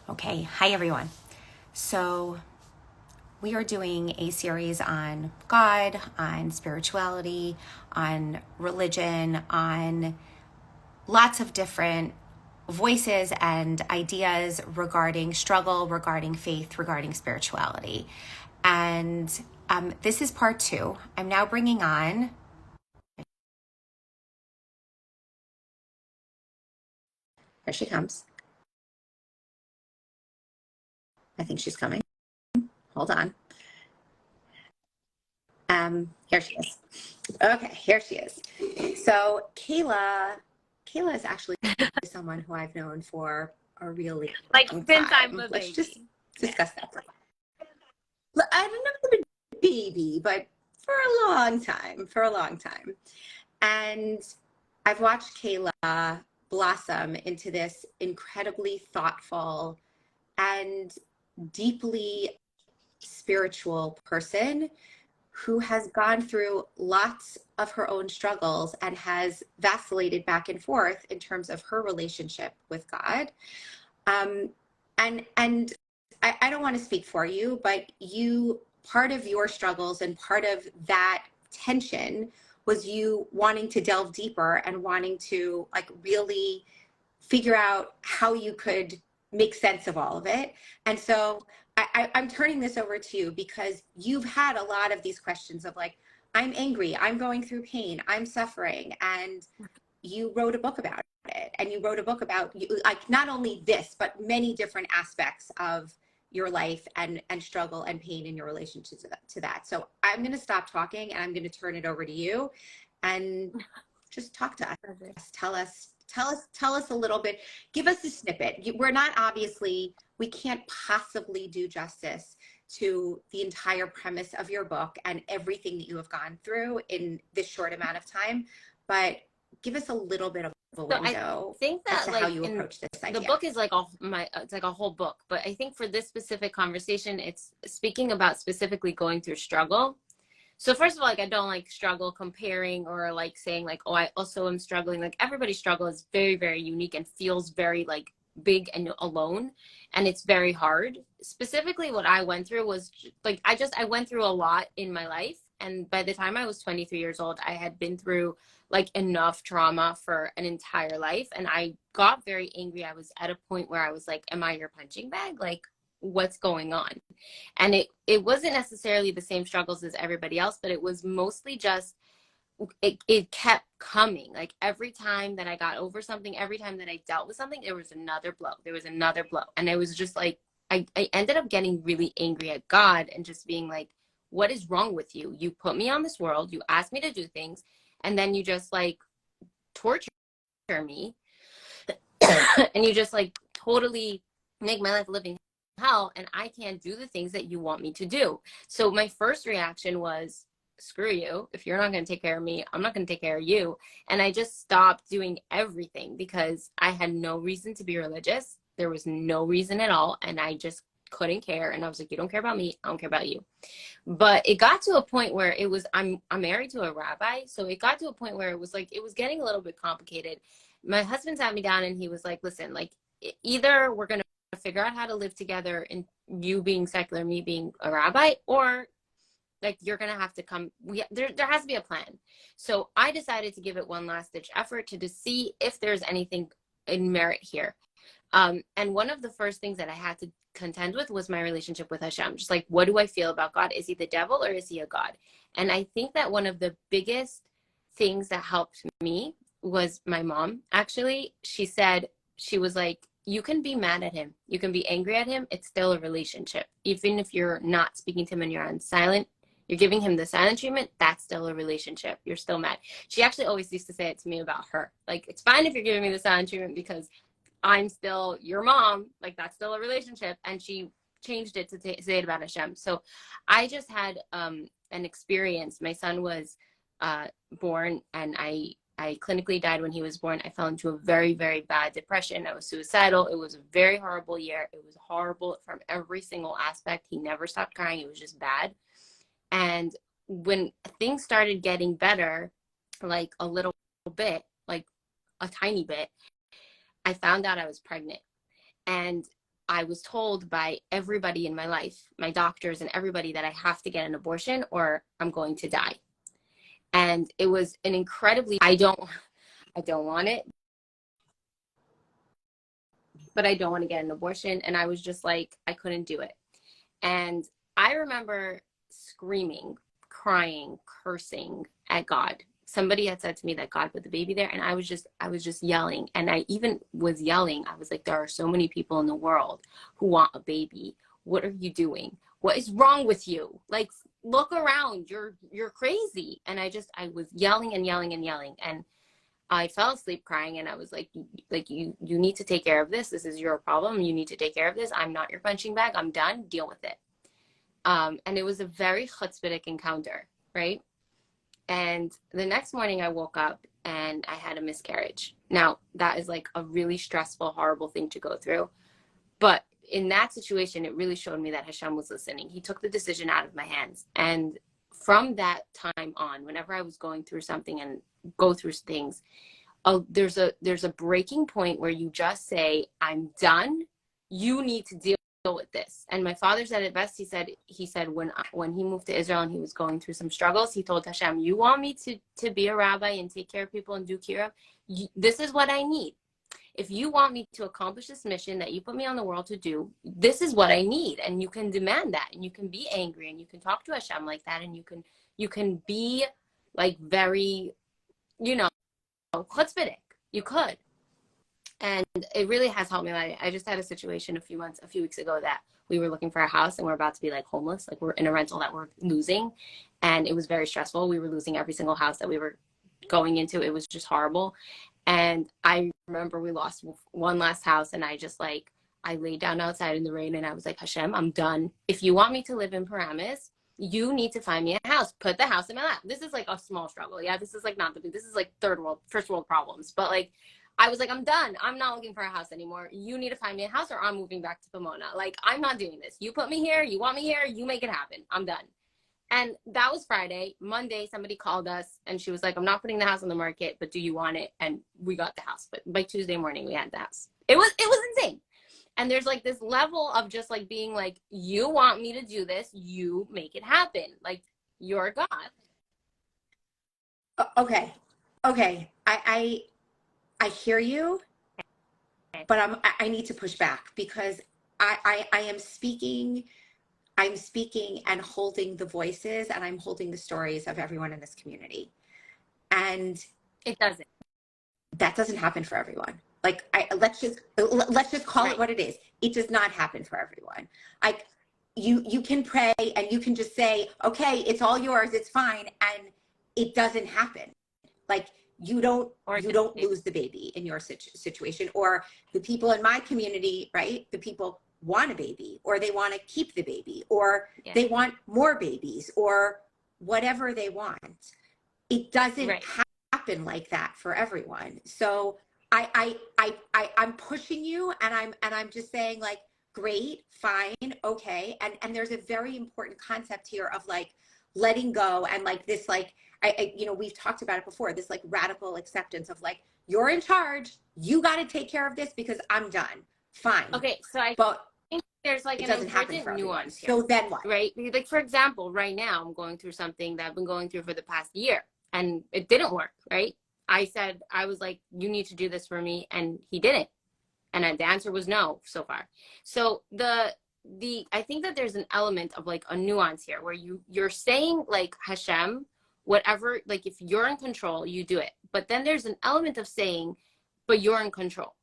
Okay, hi everyone. So, we are doing a series on God, on spirituality, on religion, on lots of different voices and ideas regarding struggle, regarding faith, regarding spirituality. And this is part two. I'm now bringing on, here she comes. I think she's coming. Hold on. Here she is. Okay, here she is. So Kayla is actually someone who I've known for a really Like long since I'm time. a Let's just baby. discuss that for I don't know the baby, but for a long time. And I've watched Kayla blossom into this incredibly thoughtful and deeply spiritual person who has gone through lots of her own struggles and has vacillated back and forth in terms of her relationship with God. Um, and I don't want to speak for you, but part of your struggles and part of that tension was you wanting to delve deeper and wanting to like really figure out how you could make sense of all of it. And so I'm turning this over to you because you've had a lot of these questions of like, I'm angry, I'm going through pain, I'm suffering. And you wrote a book about it. And you wrote a book about like not only this, but many different aspects of your life and struggle and pain in your relationship to that. So I'm going to stop talking and I'm going to turn it over to you and just talk to us. Tell us a little bit. Give us a snippet. We're not obviously, we can't possibly do justice to the entire premise of your book and everything that you have gone through in this short amount of time, but give us a little bit of a So I window think as that to how like you in approach this the idea. book is like it's like a whole book, but I think for this specific conversation, it's speaking about specifically going through struggle. So first of all, like I don't like struggle comparing or like saying like, oh, I also am struggling. Like everybody's struggle is very, very unique and feels very like big and alone. And it's very hard. Specifically what I went through was like, I went through a lot in my life. And by the time I was 23 years old, I had been through like enough trauma for an entire life. And I got very angry. I was at a point where I was like, am I your punching bag? Like, what's going on? And it wasn't necessarily the same struggles as everybody else, but it was mostly just it kept coming. Like every time that I got over something, every time that I dealt with something, there was another blow, there was another blow. And it was just like I ended up getting really angry at God and just being like, what is wrong with you? You put me on this world, you asked me to do things, and then you just like torture me and you just like totally make my life a living hell, and I can't do the things that you want me to do. So my first reaction was, screw you. If you're not going to take care of me, I'm not going to take care of you. And I just stopped doing everything because I had no reason to be religious. There was no reason at all. And I just couldn't care. And I was like, you don't care about me, I don't care about you. But it got to a point where it was, I'm married to a rabbi. So it got to a point where it was like, it was getting a little bit complicated. My husband sat me down and he was like, listen, like either we're going to figure out how to live together and you being secular, me being a rabbi, or like you're going to have to come. There has to be a plan. So I decided to give it one last ditch effort to see if there's anything in merit here. And one of the first things that I had to contend with was my relationship with Hashem. Just like, what do I feel about God? Is he the devil or is he a God? And I think that one of the biggest things that helped me was my mom. Actually, she was like, you can be mad at him. You can be angry at him. It's still a relationship. Even if you're not speaking to him and you're on silent, you're giving him the silent treatment, that's still a relationship. You're still mad. She actually always used to say it to me about her. Like, it's fine if you're giving me the silent treatment because I'm still your mom, like that's still a relationship. And she changed it to say it about Hashem. So I just had an experience. My son was born and I clinically died when he was born. I fell into a very, very bad depression. I was suicidal. It was a very horrible year. It was horrible from every single aspect. He never stopped crying. It was just bad. And when things started getting better, like a little bit, like a tiny bit, I found out I was pregnant. And I was told by everybody in my life, my doctors and everybody, that I have to get an abortion or I'm going to die. And it was an incredibly, I don't want it, but I don't want to get an abortion. And I was just like, I couldn't do it. And I remember screaming, crying, cursing at God. Somebody had said to me that God put the baby there, and I was just yelling. And I even was yelling. I was like, there are so many people in the world who want a baby. What are you doing? What is wrong with you? Like, look around. You're crazy. And I was yelling and yelling and yelling. And I fell asleep crying, and I was like, you need to take care of this. This is your problem. You need to take care of this. I'm not your punching bag. I'm done. Deal with it. And it was a very chutzpahdik encounter, right? And the next morning I woke up and I had a miscarriage. Now, that is like a really stressful, horrible thing to go through. But in that situation, it really showed me that Hashem was listening. He took the decision out of my hands. And from that time on, whenever I was going through something and go through things, there's a breaking point where you just say, I'm done. You need to deal with this. And my father said it best. He said when he moved to Israel and he was going through some struggles, he told Hashem, you want me to be a rabbi and take care of people and do kira? This is what I need. If you want me to accomplish this mission that you put me on the world to do, this is what I need. And you can demand that, and you can be angry, and you can talk to Hashem like that, and you can be like very, chutzpahdik. You could. And it really has helped me. I just had a situation a few weeks ago that we were looking for a house and we're about to be like homeless. Like, we're in a rental that we're losing. And it was very stressful. We were losing every single house that we were going into. It was just horrible. And I remember we lost one last house, and I laid down outside in the rain and I was like, Hashem, I'm done. If you want me to live in Paramus, you need to find me a house. Put the house in my lap. This is like a small struggle. Yeah, this is like not the big, this is like first world problems. But like, I was like, I'm done. I'm not looking for a house anymore. You need to find me a house or I'm moving back to Pomona. Like, I'm not doing this. You put me here. You want me here. You make it happen. I'm done. And that was Friday. Monday, somebody called us and she was like, I'm not putting the house on the market, but do you want it? And we got the house. But by Tuesday morning, we had the house. It was insane. And there's like this level of just like being like, you want me to do this, you make it happen. Like, you're God. Okay. I hear you, but I need to push back because I'm speaking and holding the voices, and I'm holding the stories of everyone in this community. And that doesn't happen for everyone. Like, let's just call it what it is. It does not happen for everyone. Like, you can pray and you can just say, okay, it's all yours, it's fine. And it doesn't happen. Like, you don't lose the baby in your situation, or the people in my community, right? The people want a baby, or they want to keep the baby, or they want more babies, or whatever they want. It doesn't happen like that for everyone. So I'm pushing you, and I'm just saying, like, great, fine, okay. And there's a very important concept here of like letting go, and like this, like, we've talked about it before, this like radical acceptance of like, you're in charge, you got to take care of this because I'm done. Fine. Okay. So but think there's like an important nuance here. So then what? Right? Like, for example, right now I'm going through something that I've been going through for the past year, and it didn't work, right? I was like, you need to do this for me, and he didn't. And the answer was no so far. So I think that there's an element of like a nuance here where you're saying like, Hashem, whatever, like, if you're in control, you do it. But then there's an element of saying, but you're in control.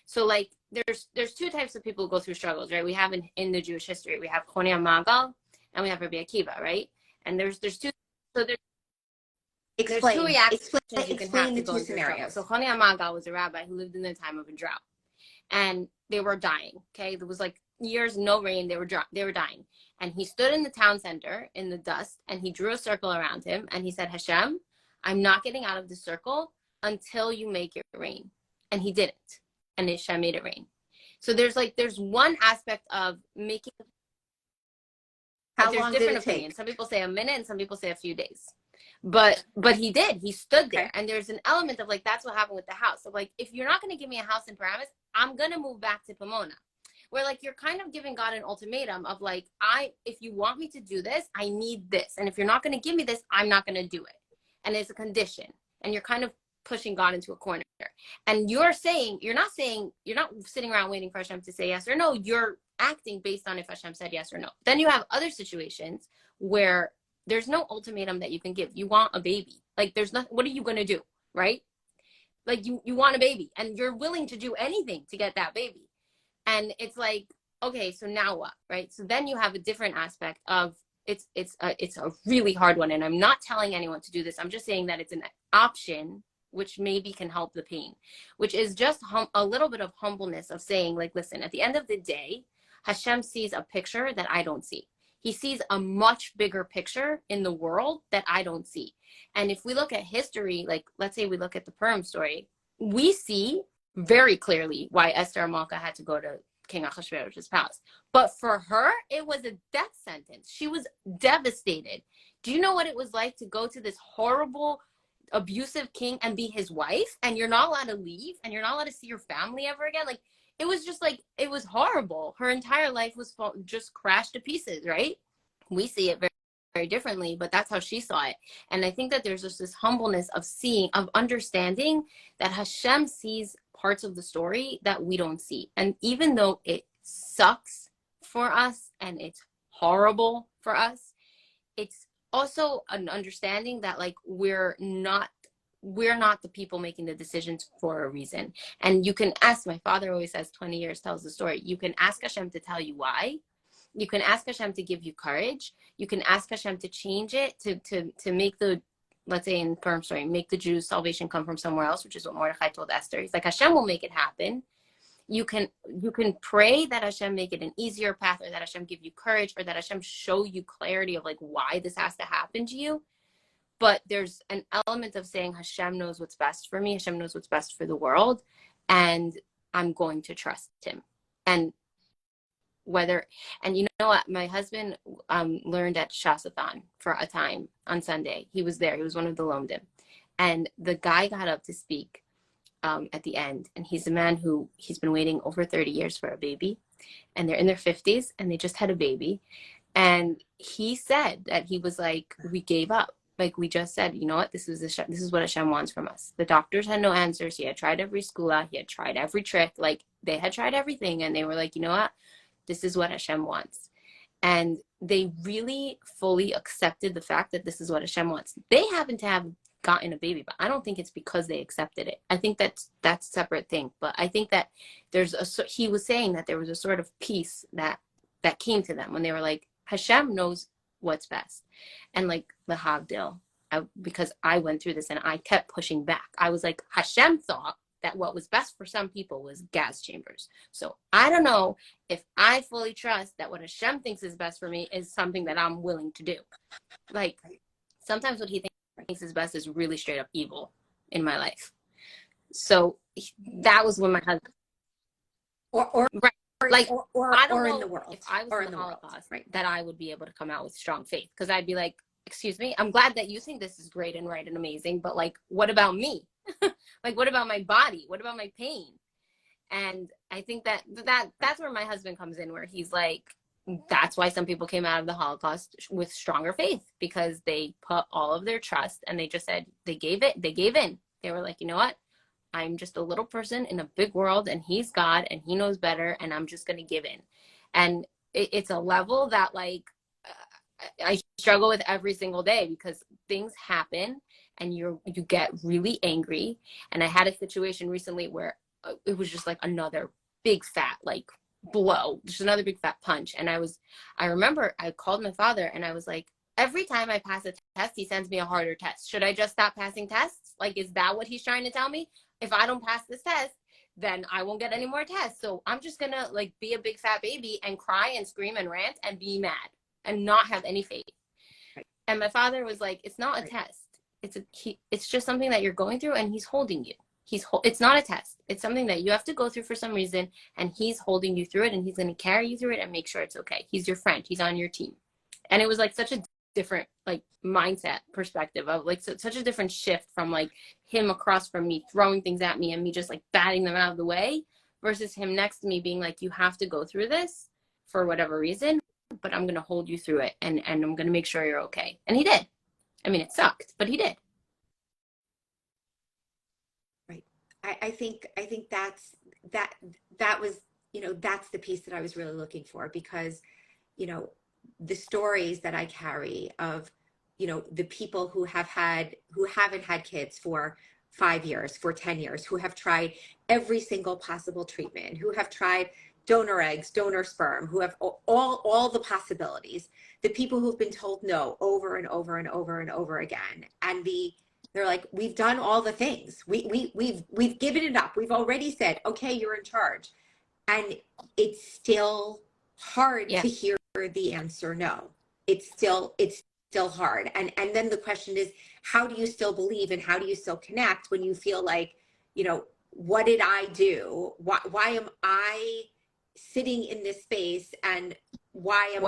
So like, there's two types of people who go through struggles, right? We have in the Jewish history, we have Choni Magal and we have Rabbi Akiva, right? And there's two, so there's two reactions you can have to go through scenarios. So Choni Magal was a rabbi who lived in the time of a drought, and they were dying. Okay, there was like years no rain. They were dying, and he stood in the town center in the dust, and he drew a circle around him, and he said, Hashem, I'm not getting out of the circle until you make it rain. And he didn't, and Hashem made it rain. So there's one aspect of making. How long did it take? Some people say a minute, and some people say a few days. But he stood there. And there's an element of like, that's what happened with the house. So like, if you're not going to give me a house in Paramus, I'm going to move back to Pomona. where like you're kind of giving God an ultimatum of like, if you want me to do this, I need this. And if you're not going to give me this, I'm not going to do it. And it's a condition. And you're kind of pushing God into a corner. And you're not sitting around waiting for Hashem to say yes or no. You're acting based on if Hashem said yes or no. Then you have other situations where there's no ultimatum that you can give. You want a baby. Like there's nothing, what are you going to do? Right? Like you want a baby and you're willing to do anything to get that baby. And it's like, okay, so now what? Right? So then you have a different aspect of it's a really hard one. And I'm not telling anyone to do this. I'm just saying that it's an option which maybe can help the pain, which is just a little bit of humbleness of saying like, listen, at the end of the day, Hashem sees a picture that I don't see. He sees a much bigger picture in the world that I don't see. And if we look at history, like let's say we look at the Purim story, we see very clearly why Esther Malka had to go to King Ahasuerus's palace. But for her, it was a death sentence. She was devastated. Do you know what it was like to go to this horrible, abusive king and be his wife, and you're not allowed to leave, and you're not allowed to see your family ever again? Like, it was just like, it was horrible. Her entire life was just crashed to pieces, right? We see it very, very differently, but that's how she saw it. And I think that there's just this humbleness of understanding that Hashem sees parts of the story that we don't see. And even though it sucks for us and it's horrible for us, it's also an understanding that like we're not the people making the decisions for a reason. And you can ask, my father always says 20 years tells the story. You can ask Hashem to tell you why. You can ask Hashem to give you courage. You can ask Hashem to change it, to make the, let's say in Purim story, make the Jews' salvation come from somewhere else, which is what Mordechai told Esther. He's like, Hashem will make it happen. You can pray that Hashem make it an easier path, or that Hashem give you courage, or that Hashem show you clarity of like why this has to happen to you. But there's an element of saying Hashem knows what's best for me. Hashem knows what's best for the world. And I'm going to trust him. And you know what? My husband learned at Shasathon for a time on Sunday. He was there. He was one of the Lomdim. And the guy got up to speak at the end. And he's a man who he's been waiting over 30 years for a baby. And they're in their 50s and they just had a baby. And he said that he was like, we gave up. Like we just said, you know what, this is what Hashem wants from us. The doctors had no answers. He had tried every skula. He had tried every trick. Like they had tried everything. And they were like, you know what, this is what Hashem wants. And they really fully accepted the fact that this is what Hashem wants. They happen to have gotten a baby, but I don't think it's because they accepted it. I think that's a separate thing. But I think that he was saying that there was a sort of peace that came to them when they were like, Hashem knows what's best. And like the Havdil, because I went through this and I kept pushing back. I was like, Hashem thought that what was best for some people was gas chambers. So I don't know if I fully trust that what Hashem thinks is best for me is something that I'm willing to do. Like sometimes what he thinks is best is really straight up evil in my life. So that was when my husband, or right. Like, I don't know in the world. If I was or in the Holocaust, world, right, that I would be able to come out with strong faith. Because I'd be like, excuse me, I'm glad that you think this is great and right and amazing, but like, what about me? Like, what about my body? What about my pain? And I think that's where my husband comes in, where he's like, that's why some people came out of the Holocaust with stronger faith, because they put all of their trust and they just said, they gave in. They were like, you know what? I'm just a little person in a big world, and he's God and he knows better, and I'm just going to give in. And it's a level that like I struggle with every single day, because things happen and you get really angry. And I had a situation recently where it was just like another big fat like blow, just another big fat punch. And I remember I called my father and I was like, every time I pass a test, he sends me a harder test. Should I just stop passing tests? Like, is that what he's trying to tell me? If I don't pass this test, then I won't get any more tests. So I'm just gonna like be a big fat baby and cry and scream and rant and be mad and not have any faith. Right. And my father was like, it's not a test. It's just something that you're going through, and he's holding you. It's not a test. It's something that you have to go through for some reason, and he's holding you through it, and he's going to carry you through it and make sure it's okay. He's your friend. He's on your team. And it was like such a different like mindset perspective of like such a different shift from like him across from me throwing things at me and me just like batting them out of the way, versus him next to me being like, you have to go through this for whatever reason, but I'm going to hold you through it, and I'm going to make sure you're okay. And he did. I mean, it sucked, but he did. Right. I think that was, that's the piece that I was really looking for, because, the stories that I carry of, the people who haven't had kids for 5 years, for 10 years, who have tried every single possible treatment, who have tried donor eggs, donor sperm, who have all the possibilities, the people who've been told no over and over and over and over again. And they're like, we've done all the things. We've given it up. We've already said, okay, you're in charge. And it's still hard to hear the answer no. It's still hard. And then the question is, how do you still believe, and how do you still connect when you feel like, what did I do? Why am I sitting in this space, and why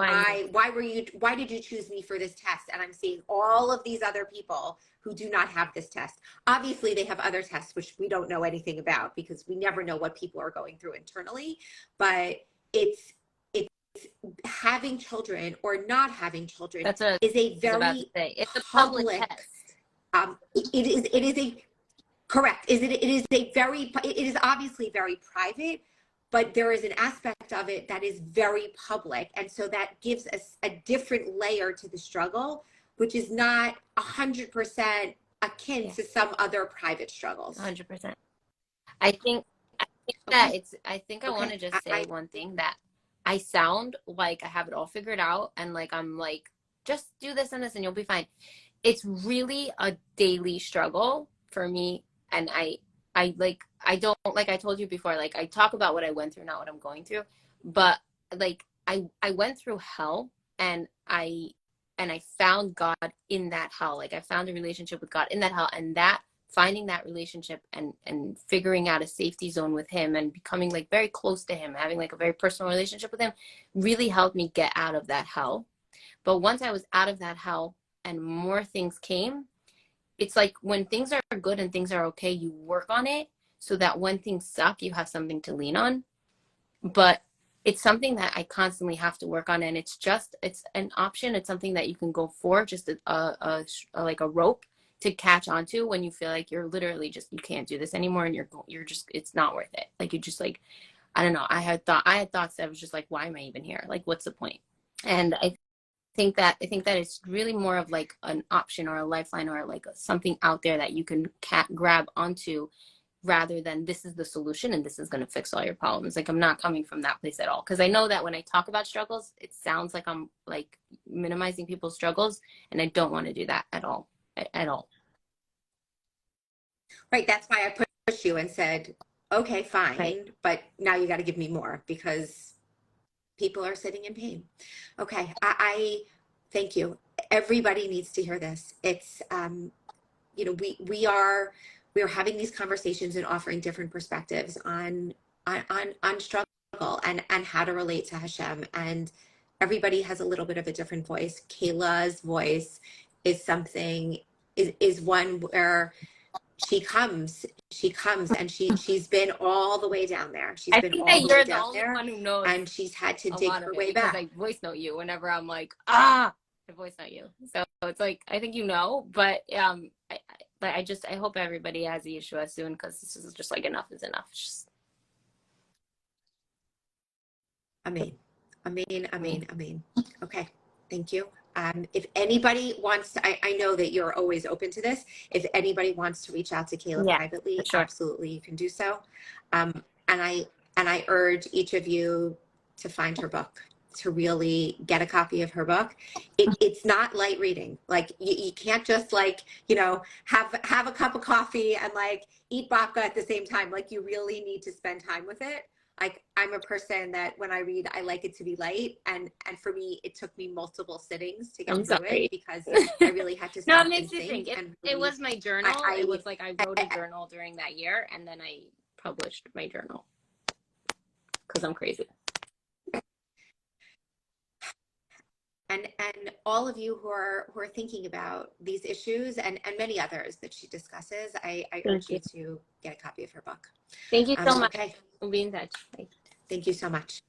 did you choose me for this test? And I'm seeing all of these other people who do not have this test. Obviously they have other tests, which we don't know anything about, because we never know what people are going through internally, but it's having children or not having children is a very it's a public test. It is a correct. It is obviously very private, but there is an aspect of it that is very public. And so that gives us a different layer to the struggle, which is not 100% akin to some other private struggles. 100%. I think that I want to just say one thing, that I sound like I have it all figured out, and like I'm like, just do this and this and you'll be fine. It's really a daily struggle for me. And I don't, like I told you before, like I talk about what I went through, not what I'm going through, but like I went through hell, and I found God in that hell. Like I found a relationship with God in that hell, and that finding that relationship and figuring out a safety zone with him, and becoming like very close to him, having like a very personal relationship with him, really helped me get out of that hell. But once I was out of that hell and more things came, it's like when things are good and things are okay, you work on it so that when things suck, you have something to lean on. But it's something that I constantly have to work on, and it's an option. It's something that you can go for, just like a rope to catch onto when you feel like you're literally just, you can't do this anymore, and you're just, it's not worth it. Like you just like, I don't know. I had thoughts that was just like, why am I even here? Like, what's the point? And I think that it's really more of like an option or a lifeline, or like something out there that you can grab onto, rather than this is the solution and this is going to fix all your problems. Like I'm not coming from that place at all, because I know that when I talk about struggles, it sounds like I'm like minimizing people's struggles, and I don't want to do that at all. Right. That's why I pushed you and said, okay, fine, right, but now you got to give me more, because people are sitting in pain. Okay. I thank you. Everybody needs to hear this. It's, we are having these conversations and offering different perspectives on struggle and how to relate to Hashem. And everybody has a little bit of a different voice. Kayla's voice is one where she comes and she's been all the way down there. She's been all the way down there. One who knows, and she's had to dig her way back. I voice note you whenever I'm like, I voice note you. So it's like, I think but I hope everybody has the Yeshua soon, because this is just like, enough is enough. Just... Amen. Okay. Thank you. If anybody wants to, I know that you're always open to this. If anybody wants to reach out to Kayla privately, sure, absolutely, you can do so. And I urge each of you to find her book, to really get a copy of her book. It's not light reading. Like you can't just like, have a cup of coffee and like eat babka at the same time. Like you really need to spend time with it. Like I'm a person that when I read, I like it to be light. And for me, it took me multiple sittings to get through it, because I really had to stop and think. It was my journal. It was like, I wrote a journal during that year, and then I published my journal, because I'm crazy. and all of you who are thinking about these issues and many others that she discusses, I urge you to get a copy of her book. Thank you so much. Okay. We'll be in touch. Bye. Thank you so much.